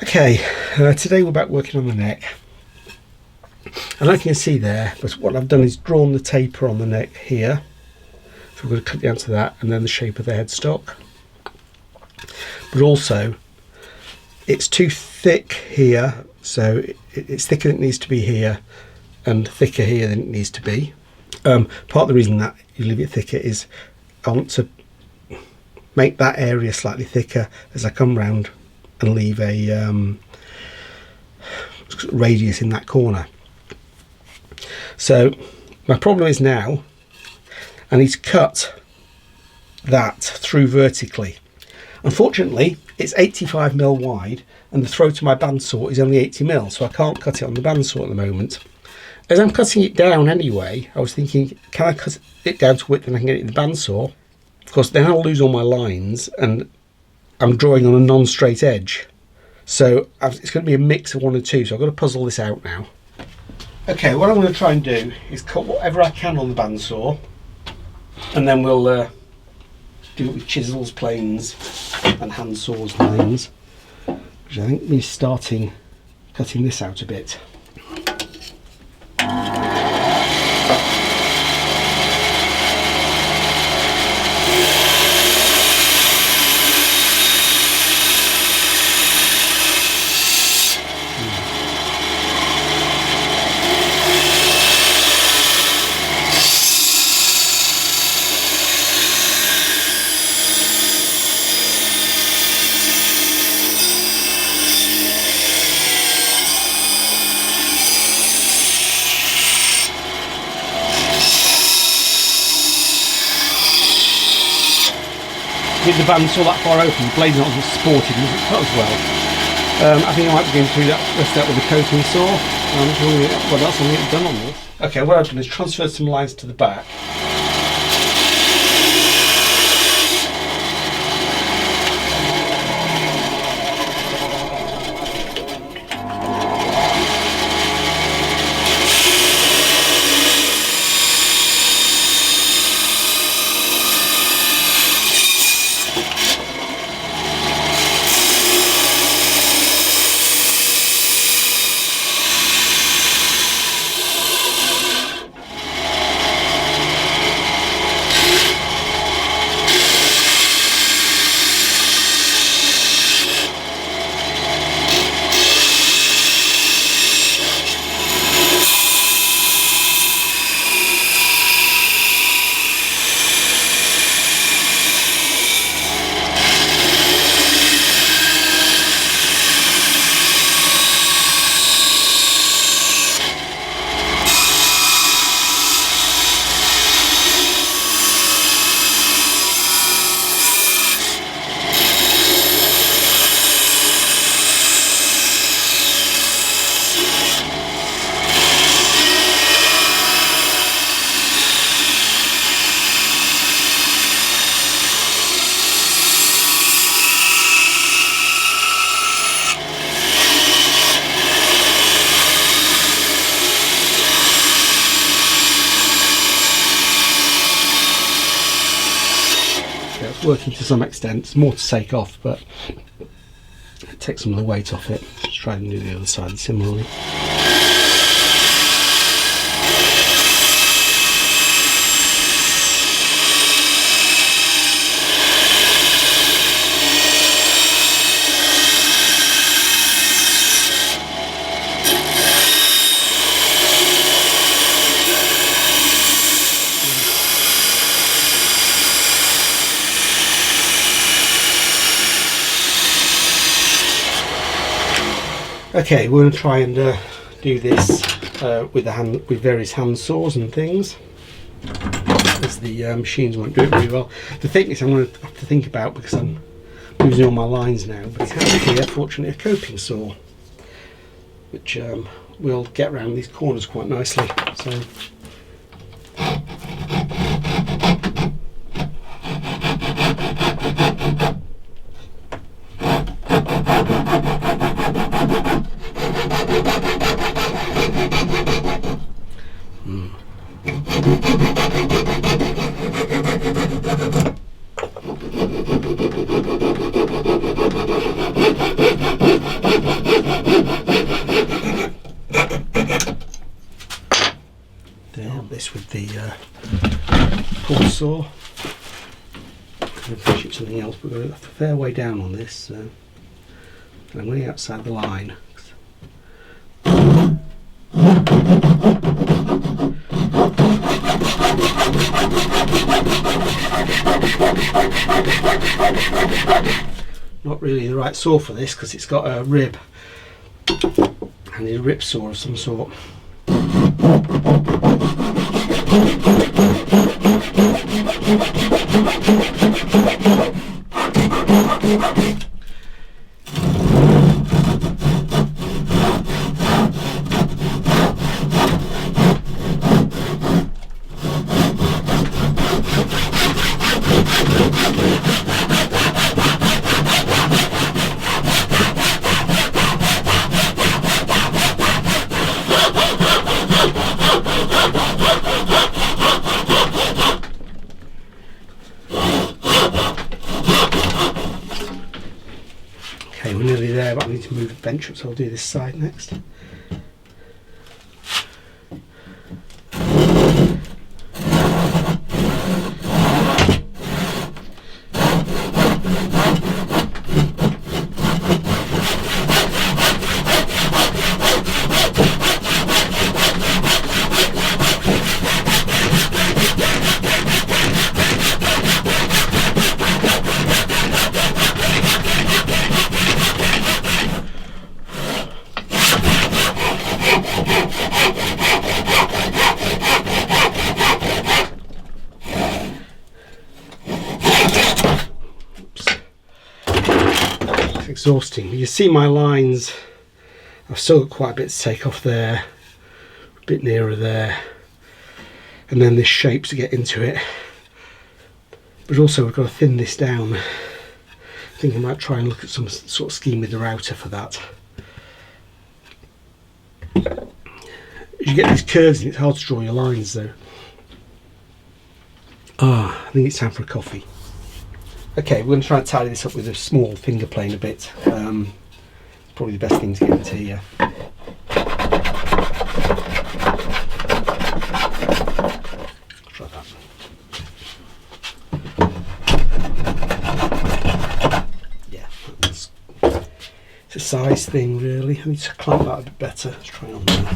Okay, today we're back working on the neck. And like you can see there, but what I've done is drawn the taper on the neck here. So we're going to cut down to that, and then the shape of the headstock. But also, it's too thick here, so it's thicker than it needs to be here, and thicker here than it needs to be. Part of the reason that you leave it thicker is I want to make that area slightly thicker as I come round and leave a radius in that corner. So my problem is now I need to cut that through vertically. Unfortunately, it's 85mm wide and the throat of my bandsaw is only 80mm, so I can't cut it on the bandsaw at the moment. As I'm cutting it down anyway, I was thinking, can I cut it down to width and I can get it in the bandsaw? Of course, then I'll lose all my lines and I'm drawing on a non-straight edge. So it's going to be a mix of one and two, so I've got to puzzle this out now. Okay, what I'm going to try and do is cut whatever I can on the bandsaw, and then we'll do it with chisels, planes and hand saws and things, which I think means starting cutting this out a bit. With the bandsaw that far open, the blade's not as sporty as it cut as well. I think I might be going through that rest out with a coating saw. Well, that's something I've done on this. Okay, what I've done is transferred some lines to the back. Working to some extent. It's more to take off, but take some of the weight off it. Just try and do the other side similarly. Okay, we're going to try and do this with various hand saws and things, as the machines won't do it very well. The thickness I'm going to have to think about because I'm losing all my lines now, but it has here, fortunately, a coping saw, which will get around these corners quite nicely. So. saw. I'm going to finish it something else, but we're a fair way down on this, so I'm really outside the line. Not really the right saw for this because it's got a rib. I need a rip saw of some sort. Okay, we're nearly there, but I need to move the bench up, so I'll do this side next. Exhausting. You see my lines, I've still got quite a bit to take off there, a bit nearer there, and then this shape to get into it, but also we've got to thin this down. I think I might try and look at some sort of scheme with the router for that. You get these curves and it's hard to draw your lines though. I think it's time for a coffee. Okay, we're going to try and tidy this up with a small finger plane a bit. Probably the best thing to get into here. Try that. Yeah, it's a size thing really. I need to clamp that a bit better. Let's try on there.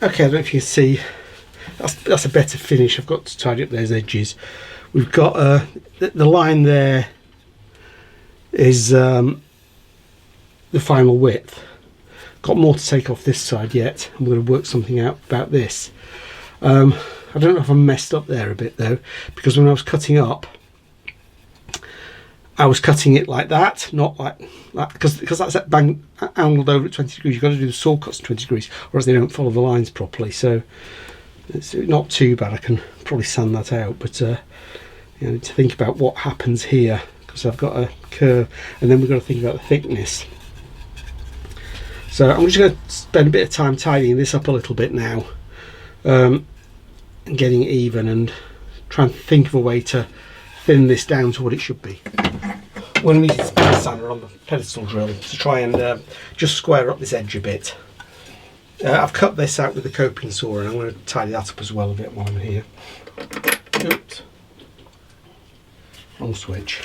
Okay, I don't know if you can see, that's a better finish. I've got to tidy up those edges. We've got the line there is the final width. Got more to take off this side yet. I'm going to work something out about this. I don't know if I messed up there a bit though, because when I was cutting up, I was cutting it like that, not like that, because that's bang angled over at 20 degrees. You've got to do the saw cuts at 20 degrees, or else they don't follow the lines properly. So it's not too bad. I can probably sand that out, but you need to think about what happens here, because I've got a curve, and then we've got to think about the thickness. So I'm just going to spend a bit of time tidying this up a little bit now, and getting it even, and trying to think of a way to thin this down to what it should be. We're going to use the sander on the pedestal drill to try and just square up this edge a bit. I've cut this out with the coping saw, and I'm going to tidy that up as well a bit while I'm here. Oops. Wrong switch.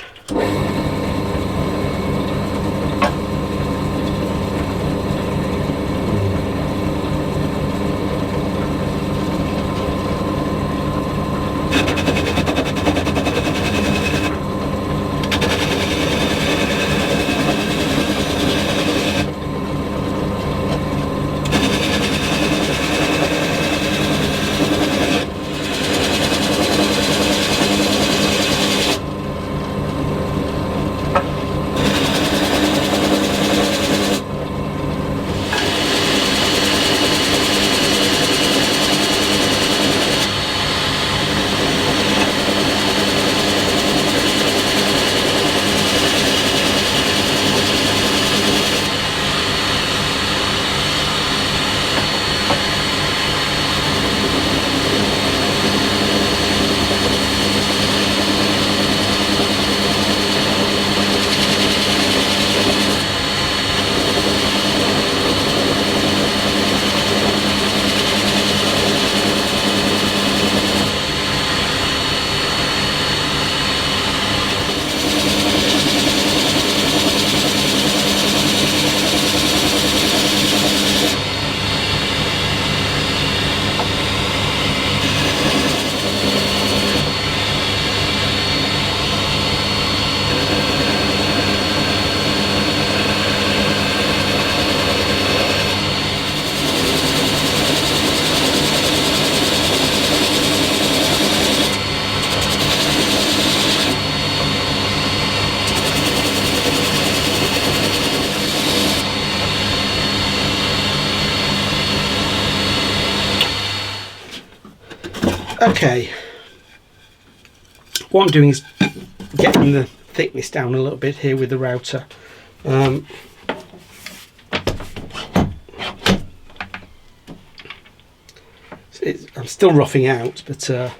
Okay, what I'm doing is getting the thickness down a little bit here with the router. I'm still roughing out, but so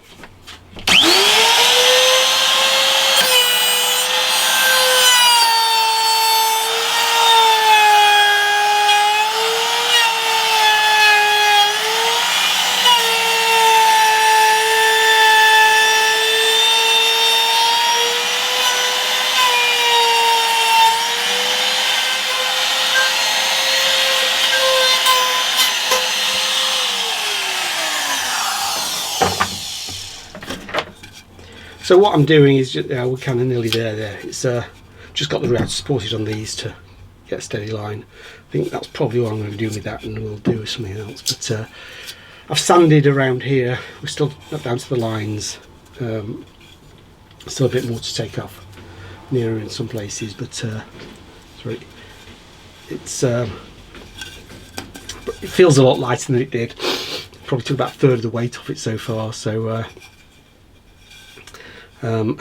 what I'm doing is just, we're kind of nearly there. It's just got the router supported on these to get a steady line. I think that's probably what I'm going to do with that, and we'll do something else. But I've sanded around here. We're still not down to the lines. Still a bit more to take off nearer in some places, but sorry, it feels a lot lighter than it did. Probably took about a third of the weight off it so far. So I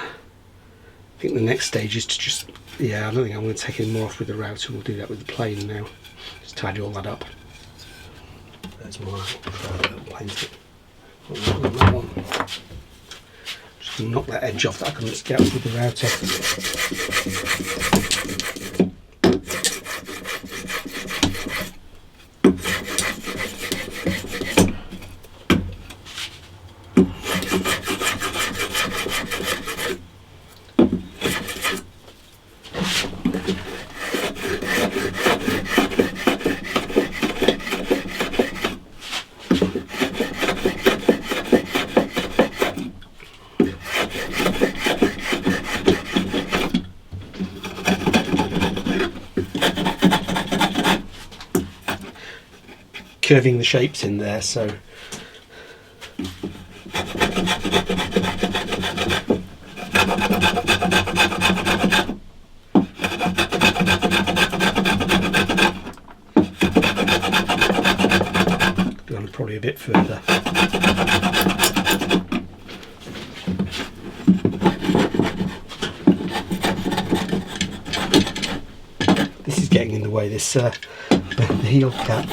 think the next stage is to just, I don't think I'm going to take any more off with the router. We'll do that with the plane now. Just tidy all that up. There's my plane stick. That one. Just knock that edge off that I couldn't get with the router. Curving the shapes in there, so going probably a bit further. This is getting in the way, this the heel cap.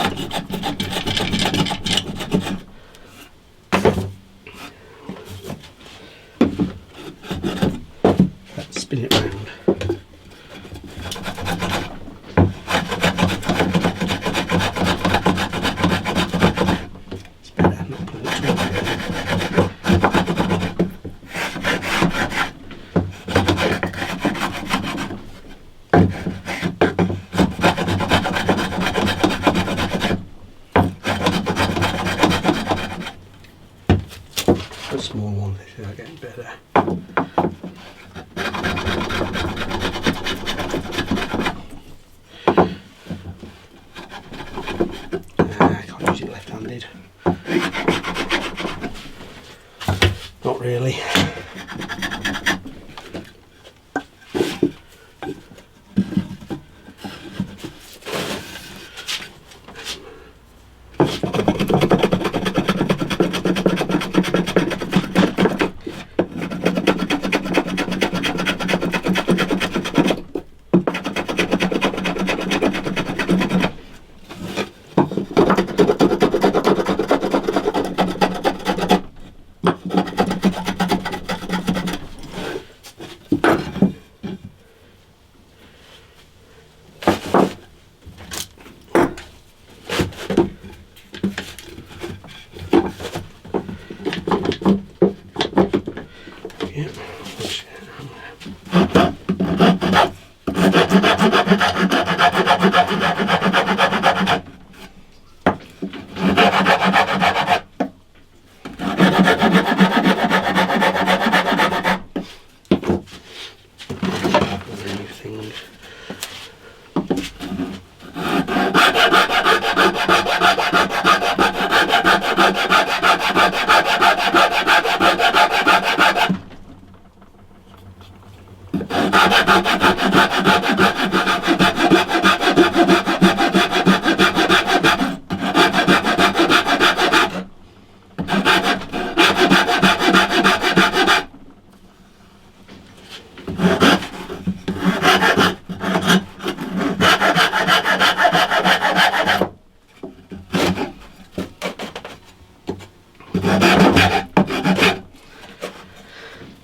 Spin it round. It's better not pulling it too a small one, this is getting better. Not really.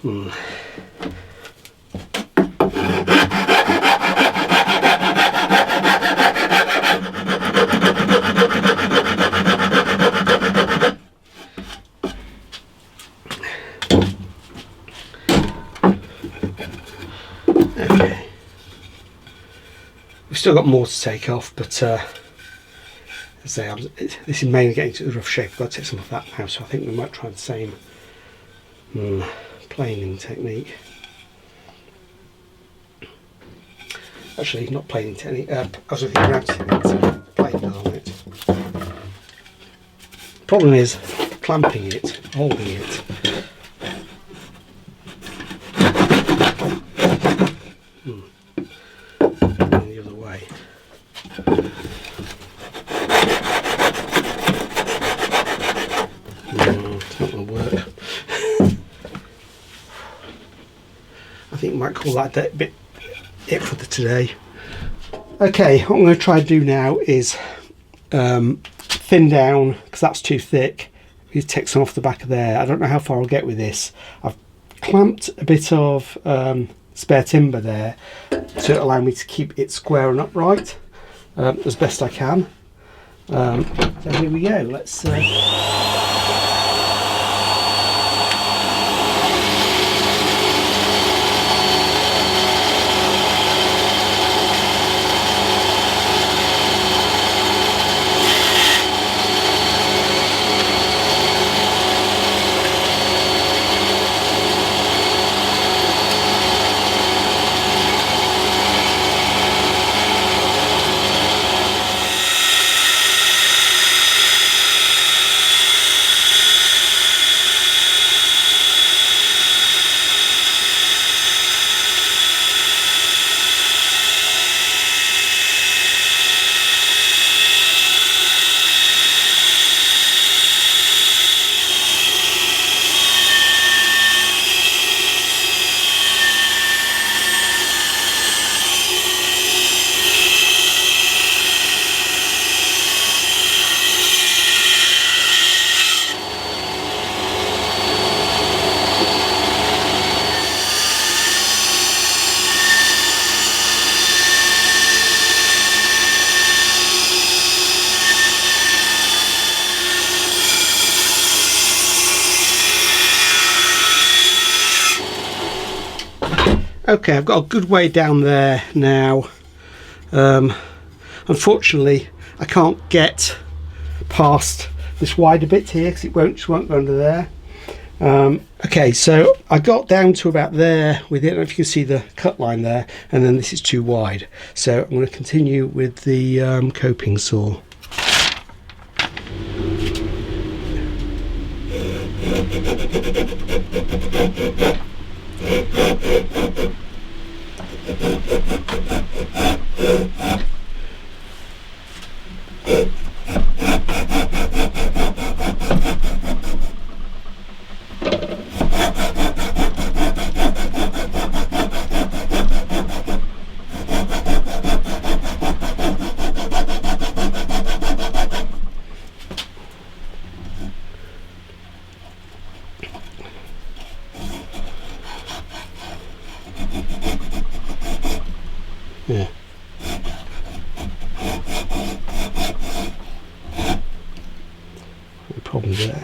Okay. We've still got more to take off, but as I say, this is mainly getting to the rough shape. I've got to take some of that now, so I think we might try the same planing technique. Actually, not planing technique, I was looking around to planing on it. Problem is clamping it, holding it. The other way. No, it's not going to work. I think we might call that a bit it for today. Okay, what I'm going to try to do now is thin down, because that's too thick. You take some off the back of there. I don't know how far I'll get with this. I've clamped a bit of spare timber there to allow me to keep it square and upright as best I can. So here we go. Let's okay, I've got a good way down there now. Unfortunately, I can't get past this wider bit here because it just won't go under there. Okay, so I got down to about there with it. I don't know if you can see the cut line there, and then this is too wide. So I'm going to continue with the coping saw. Yeah. No problem there.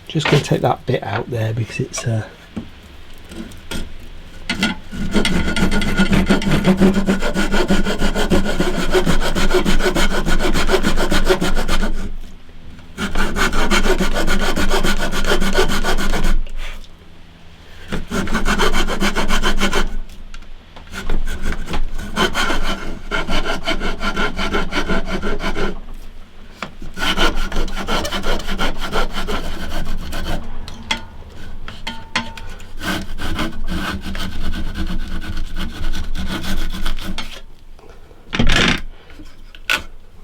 Just going to take that bit out there because it's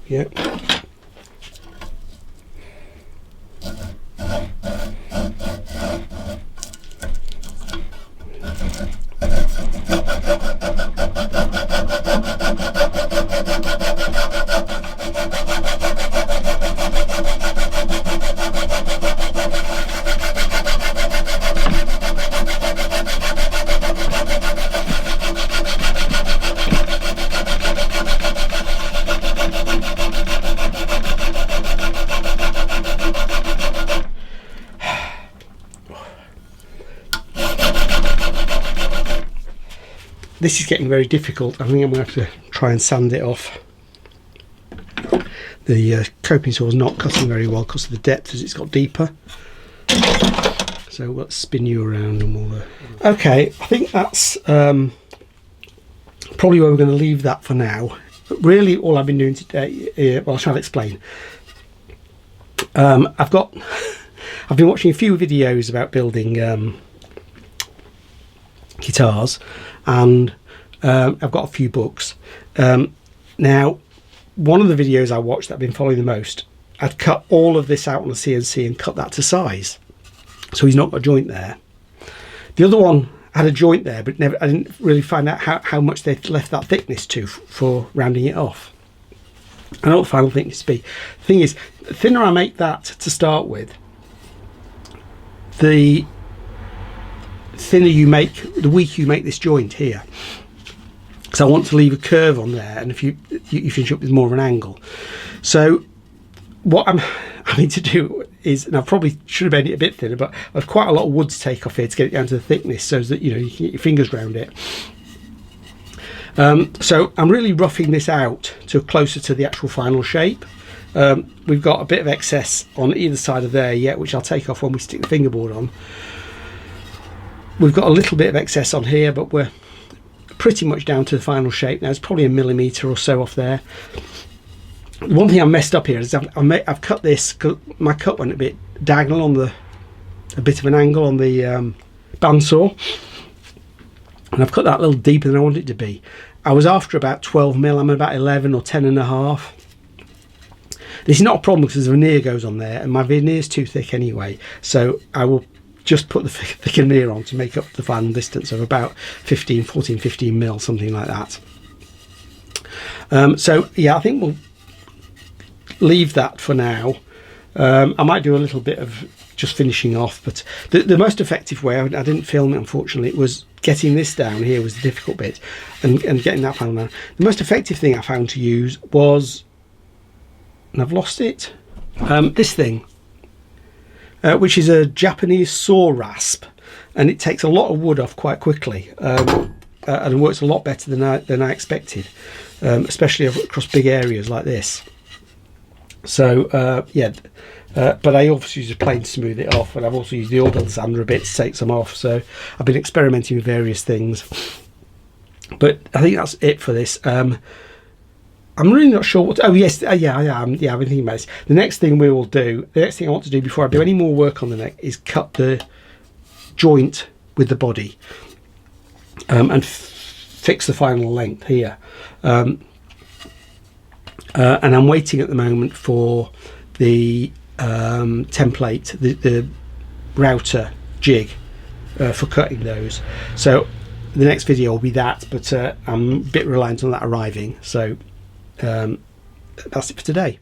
yep. this is getting very difficult. I think I'm going to have to try and sand it off. The coping saw is not cutting very well because of the depth as it's got deeper. So let's spin you around and we'll... Okay, I think that's probably where we're going to leave that for now. But really all I've been doing today, well, I'll try to explain. I've been watching a few videos about building guitars, and I've got a few books. Now, one of the videos I watched that I've been following the most, I'd cut all of this out on the CNC and cut that to size, so he's not got a joint there. The other one had a joint there, but I didn't really find out how much they'd left that thickness to for rounding it off. I know what the final thickness to be. The thing is, the thinner I make that to start with, the thinner you make, the weaker you make this joint here. Because I want to leave a curve on there, and if you finish up with more of an angle. So what I'm having to do is, and I probably should have made it a bit thinner, but I've quite a lot of wood to take off here to get it down to the thickness, so that you can get your fingers around it. So I'm really roughing this out to closer to the actual final shape. We've got a bit of excess on either side of there yet, which I'll take off when we stick the fingerboard on. We've got a little bit of excess on here, but we're pretty much down to the final shape now. It's probably a millimetre or so off there. One thing I messed up here is I've cut this, my cut went a bit diagonal on a bit of an angle on the bandsaw, and I've cut that a little deeper than I want it to be. I was after about 12 mil, I'm at about 11 or 10 and a half. This is not a problem because the veneer goes on there, and my veneer is too thick anyway, so I will just put the veneer on to make up the final distance of about 15 mil, something like that. So yeah, I think we'll leave that for now. I might do a little bit of just finishing off, but the most effective way, I didn't film it unfortunately, it was getting this down here was the difficult bit, and getting that panel down. The most effective thing I found to use was, and I've lost it, this thing, which is a Japanese saw rasp, and it takes a lot of wood off quite quickly, and works a lot better than I expected, especially across big areas like this. So yeah, but I obviously use a plane to smooth it off, and I've also used the auto sander a bit to take some off. So I've been experimenting with various things, but I think that's it for this. I'm really not sure what to, oh yes, yeah, I am. Yeah, I've been thinking about this. The next thing we will do, the next thing I want to do before I do any more work on the neck is cut the joint with the body, and fix the final length here. And I'm waiting at the moment for the template, the router jig for cutting those. So the next video will be that, but I'm a bit reliant on that arriving. So that's it for today.